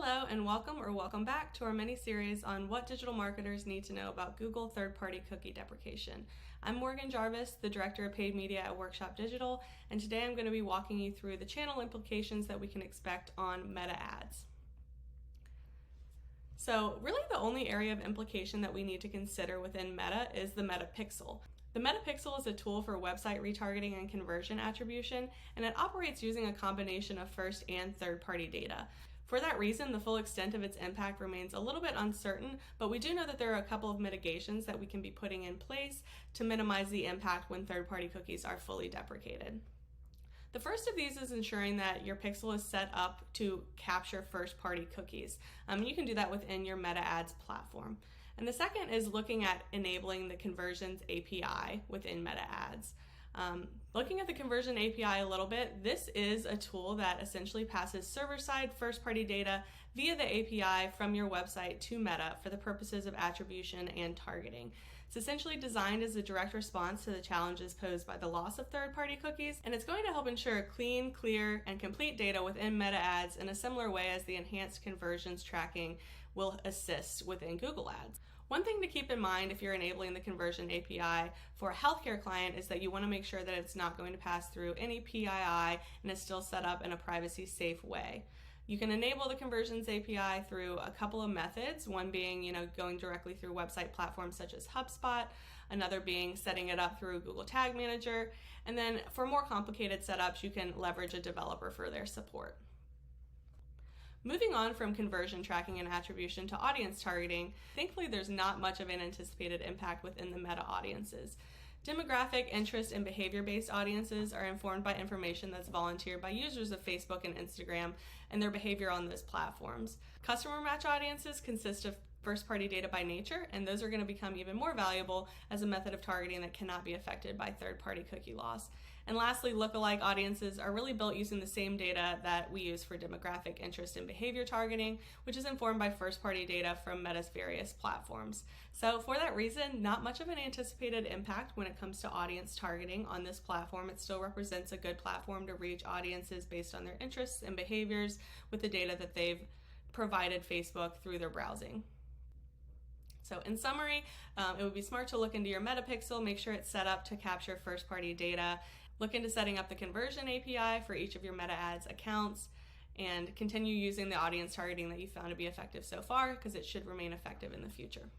Hello and welcome back to our mini-series on what digital marketers need to know about Google third-party cookie deprecation. I'm Morgan Jarvis, the Director of Paid Media at Workshop Digital, and today I'm going to be walking you through the channel implications that we can expect on meta ads. So really the only area of implication that we need to consider within Meta is the Meta Pixel. The Meta Pixel is a tool for website retargeting and conversion attribution, and it operates using a combination of first and third-party data. For that reason, the full extent of its impact remains a little bit uncertain, but we do know that there are a couple of mitigations that we can be putting in place to minimize the impact when third-party cookies are fully deprecated. The first of these is ensuring that your pixel is set up to capture first-party cookies. You can do that within your Meta Ads platform. And the second is looking at enabling the Conversions API within Meta Ads. Looking at the Conversion API a little bit, this is a tool that essentially passes server-side first-party data via the API from your website to Meta for the purposes of attribution and targeting. It's essentially designed as a direct response to the challenges posed by the loss of third-party cookies, and it's going to help ensure clean, clear, and complete data within Meta Ads in a similar way as the enhanced conversions tracking will assist within Google Ads. One thing to keep in mind if you're enabling the Conversion API for a healthcare client is that you want to make sure that it's not going to pass through any PII and is still set up in a privacy-safe way. You can enable the Conversions API through a couple of methods, one being, going directly through website platforms such as HubSpot, another being setting it up through Google Tag Manager, and then for more complicated setups, you can leverage a developer for their support. Moving on from conversion tracking and attribution to audience targeting, thankfully there's not much of an anticipated impact within the meta audiences. Demographic, interest, and behavior-based audiences are informed by information that's volunteered by users of Facebook and Instagram and their behavior on those platforms. Customer match audiences consist of first-party data by nature, and those are going to become even more valuable as a method of targeting that cannot be affected by third-party cookie loss. And lastly, lookalike audiences are really built using the same data that we use for demographic, interest, and behavior targeting, which is informed by first-party data from Meta's various platforms. So for that reason, not much of an anticipated impact when it comes to audience targeting on this platform. It still represents a good platform to reach audiences based on their interests and behaviors with the data that they've provided Facebook through their browsing. So in summary, it would be smart to look into your Meta Pixel, make sure it's set up to capture first-party data, look into setting up the Conversion API for each of your Meta Ads accounts, and continue using the audience targeting that you found to be effective so far, because it should remain effective in the future.